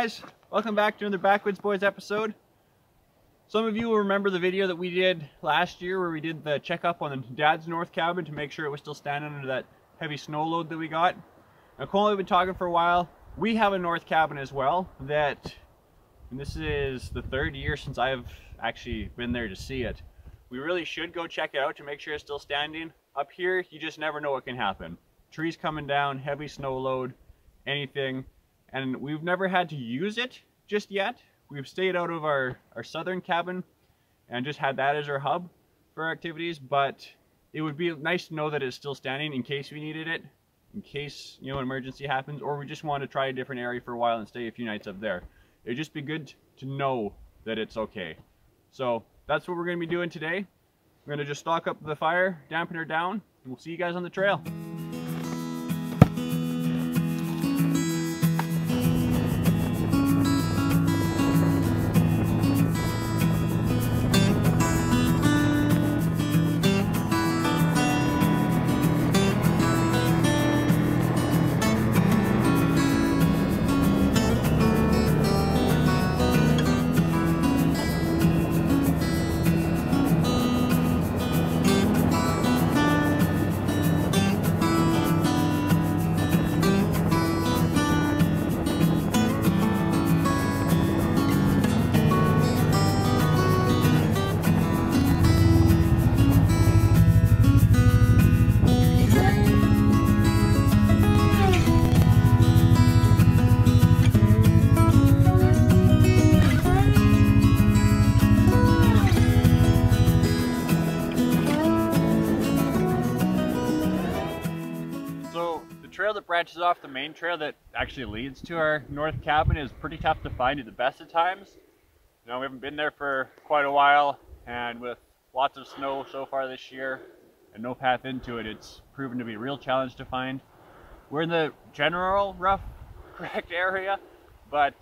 guys, welcome back to another Backwoods Boys episode. Some of you will remember the video that we did last year where we did the checkup on Dad's north cabin to make sure it was still standing under that heavy snow load that we got. Now Kole and I have been talking for a while. We have a north cabin as well that, and this is the third year since I've actually been there to see it. We really should go check it out to make sure it's still standing. Up here, you just never know what can happen. Trees coming down, heavy snow load, anything. And we've never had to use it just yet. We've stayed out of our southern cabin and just had that as our hub for our activities, but it would be nice to know that it's still standing in case we needed it, in case, you know, an emergency happens, or we just want to try a different area for a while and stay a few nights up there. It'd just be good to know that it's okay. So that's what we're going to be doing today. We're going to just stock up the fire, dampen her down, and we'll see you guys on the trail. Trail that branches off the main trail that actually leads to our north cabin is pretty tough to find at the best of times. You know, we haven't been there for quite a while, and with lots of snow so far this year and no path into it, it's proven to be a real challenge to find. We're in the general rough correct area, but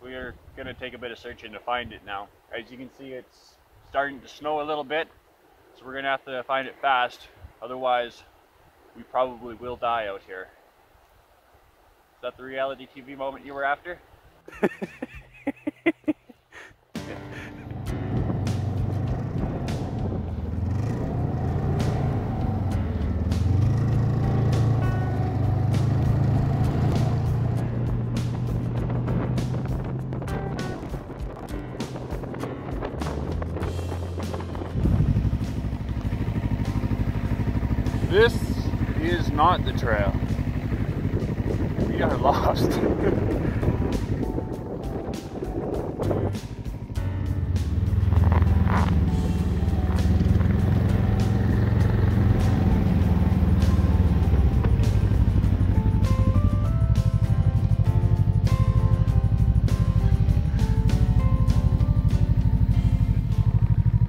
we're going to take a bit of searching to find it now. As you can see, it's starting to snow a little bit, so we're going to have to find it fast, otherwise we probably will die out here. Is that the reality TV moment you were after? This is not the trail. We are lost.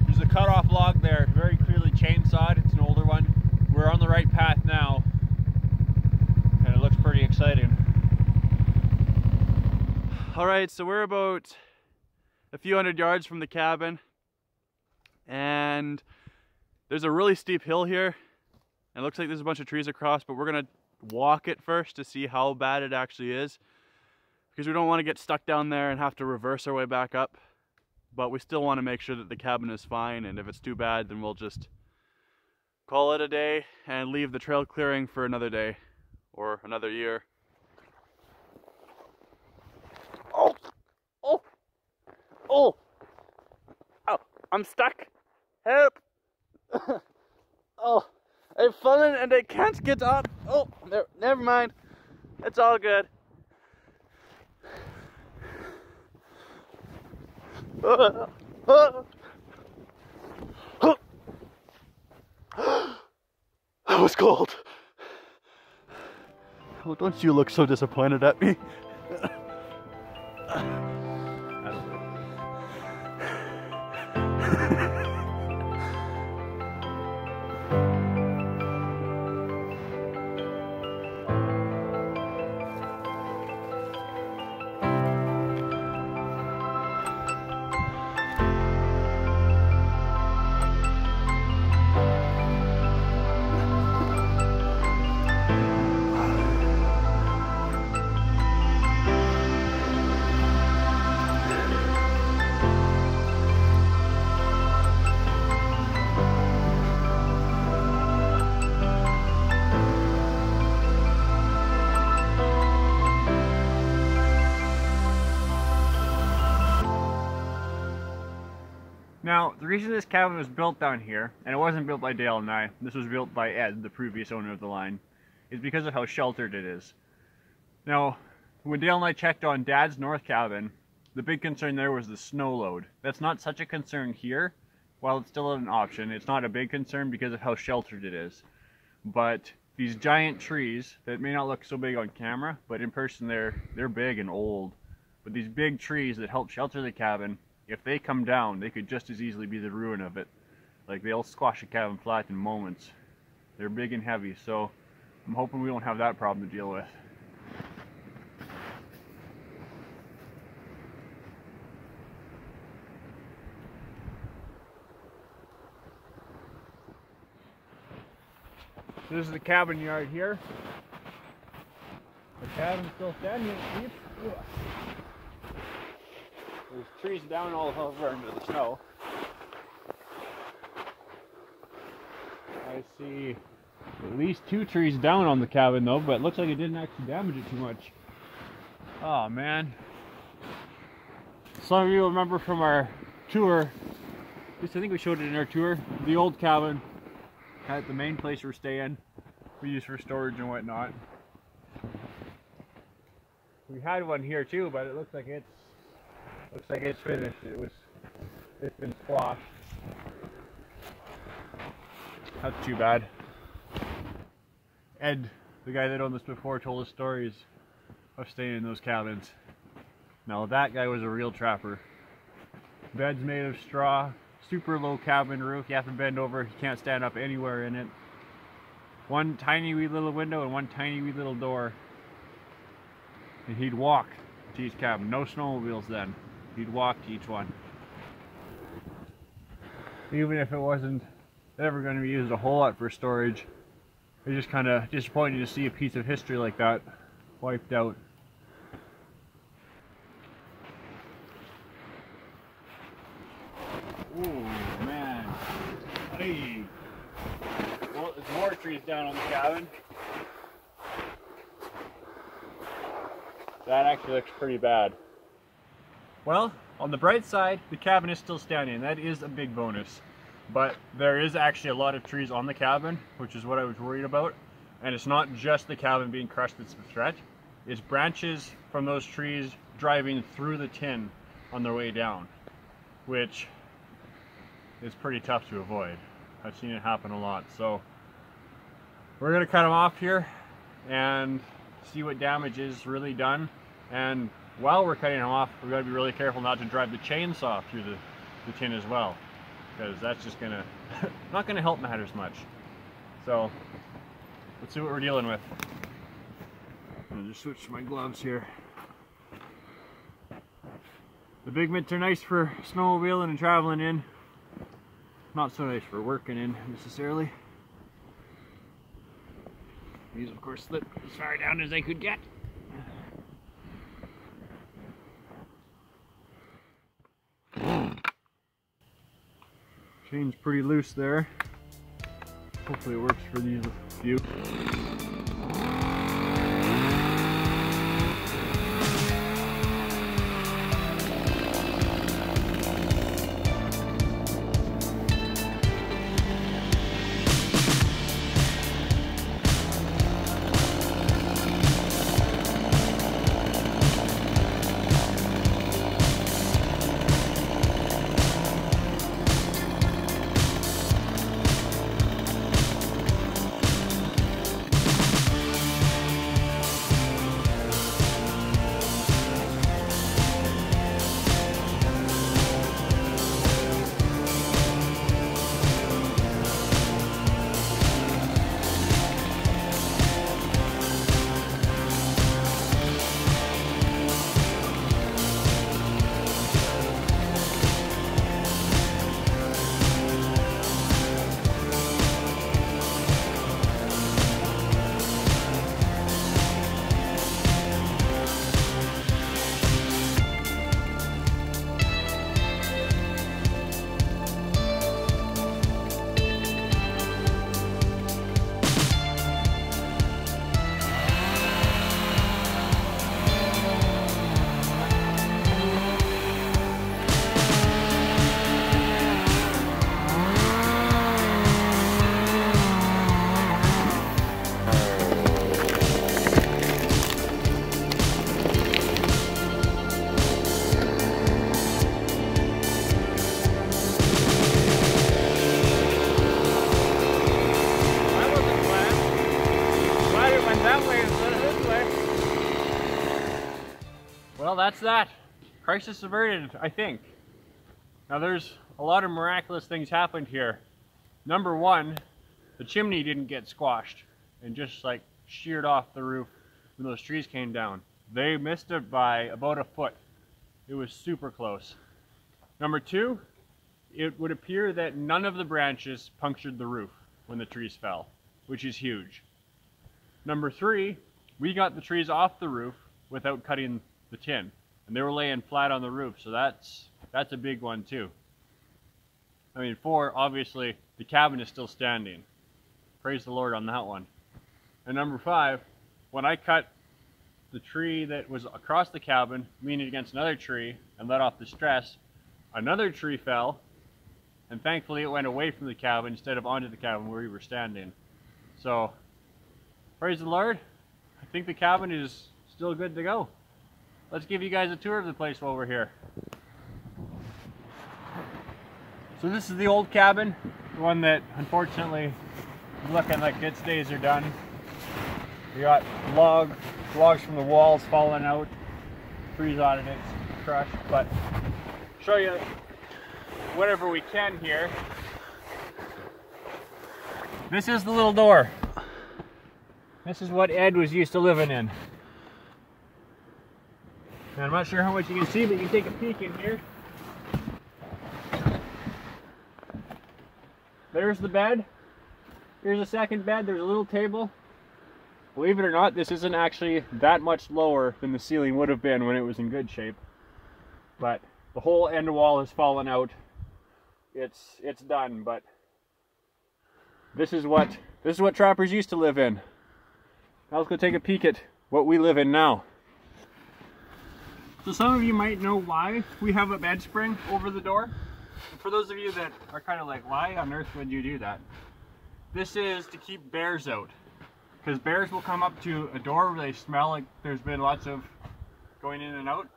There's a cutoff log there, very clearly chainsawed. It's an older one. We're on the right path now, and it looks pretty exciting. Alright, so we're about a few hundred yards from the cabin, and there's a really steep hill here, and it looks like there's a bunch of trees across, but we're going to walk it first to see how bad it actually is, because we don't want to get stuck down there and have to reverse our way back up, but we still want to make sure that the cabin is fine, and if it's too bad, then we'll just call it a day and leave the trail clearing for another day or another year. Oh! Oh! Oh! Oh! I'm stuck! Help! Oh! I've fallen and I can't get up! Oh! Never mind. It's all good. That was cold. Oh, don't you look so disappointed at me. Now, the reason this cabin was built down here, and it wasn't built by Dale and I, this was built by Ed, the previous owner of the line, is because of how sheltered it is. Now, when Dale and I checked on Dad's north cabin, the big concern there was the snow load. That's not such a concern here. While it's still an option, it's not a big concern because of how sheltered it is. But these giant trees that may not look so big on camera, but in person they're big and old. But these big trees that help shelter the cabin, if they come down, they could just as easily be the ruin of it. Like, they'll squash a cabin flat in moments. They're big and heavy, so I'm hoping we won't have that problem to deal with. This is the cabin yard here. The cabin's still standing deep. There's trees down all over into the snow. I see at least 2 trees down on the cabin though, but it looks like it didn't actually damage it too much. Oh man. Some of you remember from our tour, I think we showed it in our tour, the old cabin at the main place we're staying, we use for storage and whatnot. We had one here too, but it looks like it's finished. It's been squashed. That's too bad. Ed, the guy that owned this before, told us stories of staying in those cabins. Now that guy was a real trapper. Bed's made of straw. Super low cabin roof, you have to bend over, you can't stand up anywhere in it. One tiny wee little window and one tiny wee little door. And he'd walk to each cabin. No snowmobiles then. He'd walk to each one. Even if it wasn't ever going to be used a whole lot for storage, it's just kind of disappointing to see a piece of history like that wiped out. Ooh, man. Hey. Well, there's more trees down on the cabin. That actually looks pretty bad. Well, on the bright side, the cabin is still standing. That is a big bonus. But there is actually a lot of trees on the cabin, which is what I was worried about. And it's not just the cabin being crushed that's the threat. It's branches from those trees driving through the tin on their way down, which is pretty tough to avoid. I've seen it happen a lot. So we're going to cut them off here and see what damage is really done. And while we're cutting them off, we've got to be really careful not to drive the chainsaw through the tin as well, because that's just gonna not gonna help matters much. So let's see what we're dealing with. I'm gonna just switch to my gloves here. The big mitts are nice for snowmobiling and traveling in. Not so nice for working in necessarily. These of course slip as far down as they could get. Chain's pretty loose there. Hopefully it works for these few. that's that. Crisis averted, I think. Now there's a lot of miraculous things happened here. Number one, the chimney didn't get squashed and just like sheared off the roof when those trees came down. They missed it by about a foot. It was super close. Number two, it would appear that none of the branches punctured the roof when the trees fell, which is huge. Number three, we got the trees off the roof without cutting the tin, and they were laying flat on the roof, so that's a big one too. I mean, four, obviously the cabin is still standing. Praise the Lord on that one. And number five, when I cut the tree that was across the cabin, leaning against another tree, and let off the stress, another tree fell, and thankfully it went away from the cabin instead of onto the cabin where we were standing. So, praise the Lord. I think the cabin is still good to go. Let's give you guys a tour of the place while we're here. So this is the old cabin, the one that unfortunately is looking like its days are done. We got logs from the walls falling out, trees on it, it's crushed, but show you whatever we can here. This is the little door. This is what Ed was used to living in. And I'm not sure how much you can see, but you can take a peek in here. There's the bed. Here's a second bed. There's a little table. Believe it or not, this isn't actually that much lower than the ceiling would have been when it was in good shape. But the whole end wall has fallen out. It's done, but this is what trappers used to live in. Now let's go take a peek at what we live in now. So some of you might know why we have a bed spring over the door. And for those of you that are kind of like, why on earth would you do that? This is to keep bears out. Because bears will come up to a door where they smell like there's been lots of going in and out,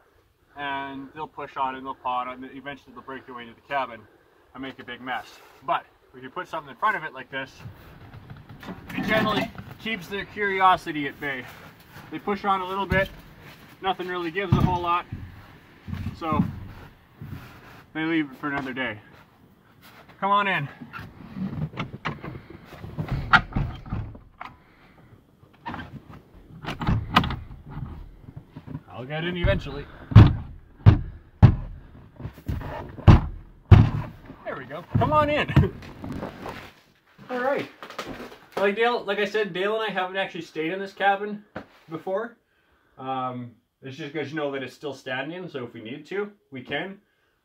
and they'll push on and they'll paw on it, and eventually they'll break their way into the cabin and make a big mess. But if you put something in front of it like this, it generally keeps their curiosity at bay. They push on a little bit, nothing really gives a whole lot, so they leave it for another day. Come on in. I'll get in eventually. There we go. Come on in. All right. Like I said, Dale and I haven't actually stayed in this cabin before. It's just good to know that it's still standing, so if we need to, we can.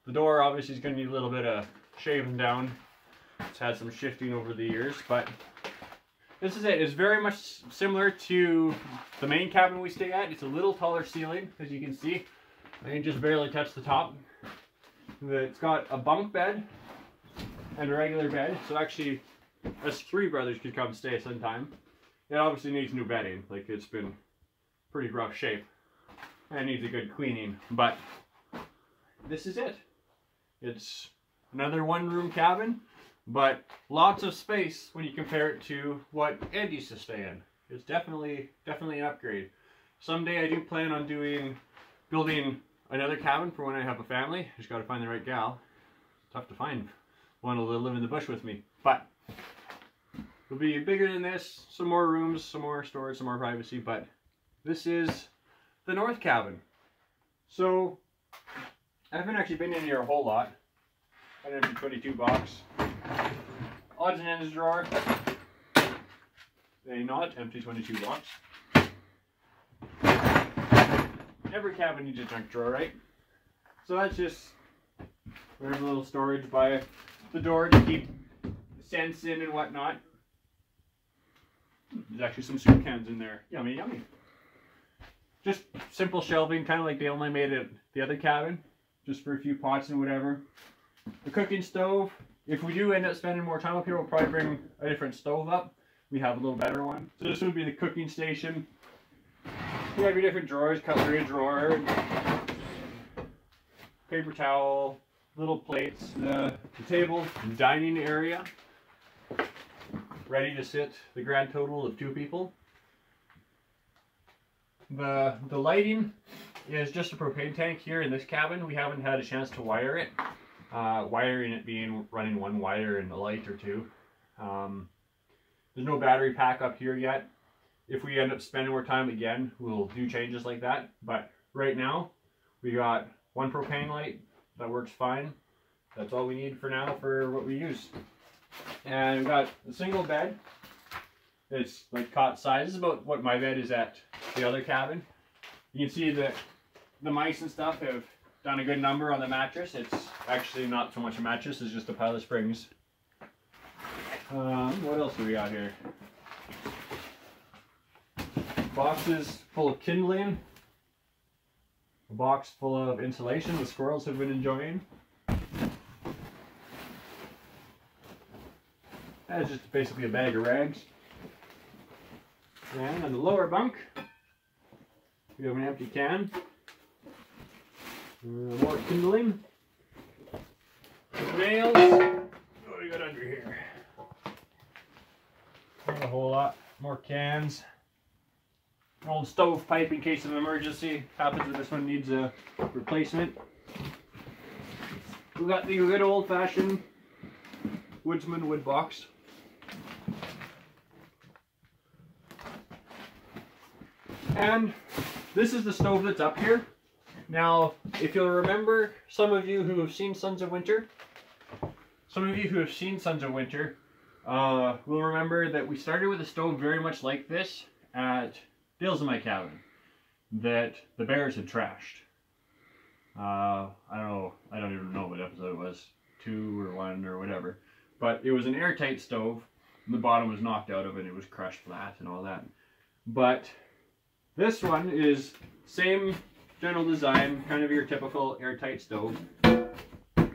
The door obviously is going to need a little bit of shaving down. It's had some shifting over the years, but this is it. It's very much similar to the main cabin we stay at. It's a little taller ceiling, as you can see. I can just barely touch the top. It's got a bunk bed and a regular bed, so actually us three brothers could come stay sometime. It obviously needs new bedding. Like, it's been pretty rough shape and needs a good cleaning, but this is it. It's another one-room cabin, but lots of space when you compare it to what Ed used to stay in. It's definitely an upgrade. Someday I do plan on building another cabin for when I have a family. Just got to find the right gal. It's tough to find one to live in the bush with me, but it'll be bigger than this. Some more rooms, some more storage, some more privacy, but this is the north cabin. So I haven't actually been in here a whole lot. Got an empty 22 box. Odds and ends drawer. A not empty 22 box. Every cabin needs a junk drawer, right? So that's just whatever little storage by the door to keep scents in and whatnot. There's actually some soup cans in there. Yummy, yummy. Just simple shelving, kind of like Dale and I made at the other cabin. Just for a few pots and whatever. The cooking stove. If we do end up spending more time up here, we'll probably bring a different stove up. We have a little better one. So this would be the cooking station. You have your different drawers, cutlery drawer, paper towel, little plates, the table, dining area. Ready to sit the grand total of 2 people. The lighting is just a propane tank here in this cabin. We haven't had a chance to wire it. Wiring it being running one wire and a light or two. There's no battery pack up here yet. If we end up spending more time again, we'll do changes like that. But right now, we got one propane light that works fine. That's all we need for now for what we use. And we've got a single bed. It's like cot size. This is about what my bed is at the other cabin. You can see that the mice and stuff have done a good number on the mattress. It's actually not so much a mattress, it's just a pile of springs. What else do we got here? Boxes full of kindling. A box full of insulation the squirrels have been enjoying. That's just basically a bag of rags. And on the lower bunk, we have an empty can. More kindling. Nails. What do we got under here? Not a whole lot. More cans. An old stove pipe in case of emergency. Happens that this one needs a replacement. We got the good old-fashioned Woodsman wood box. And this is the stove that's up here. Now, if you'll remember, some of you who have seen Sons of Winter will remember that we started with a stove very much like this at Dale's and my cabin that the bears had trashed. I don't even know what episode it was, 2 or 1 or whatever. But it was an airtight stove, and the bottom was knocked out of it, and it was crushed flat and all that. But this one is same general design, kind of your typical airtight stove.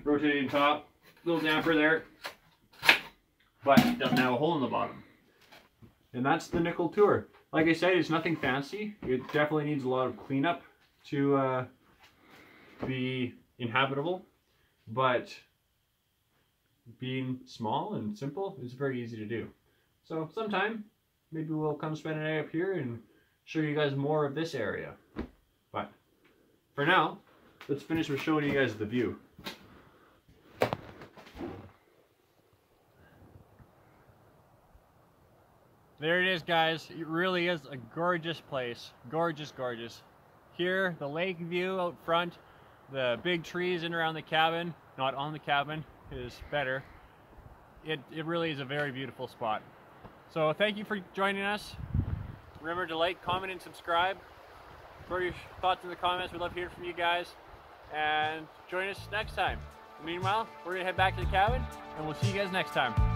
Rotating top, little damper there, but it doesn't have a hole in the bottom. And that's the nickel tour. Like I said, it's nothing fancy. It definitely needs a lot of cleanup to be inhabitable, but being small and simple is very easy to do. So sometime, maybe we'll come spend a night up here and show you guys more of this area. But for now, let's finish with showing you guys the view. There it is, guys. It really is a gorgeous place. Gorgeous, gorgeous. Here, the lake view out front, the big trees in around the cabin, not on the cabin, is better. It really is a very beautiful spot. So thank you for joining us. Remember to like, comment, and subscribe. Throw your thoughts in the comments. We'd love to hear from you guys. And join us next time. Meanwhile, we're going to head back to the cabin, and we'll see you guys next time.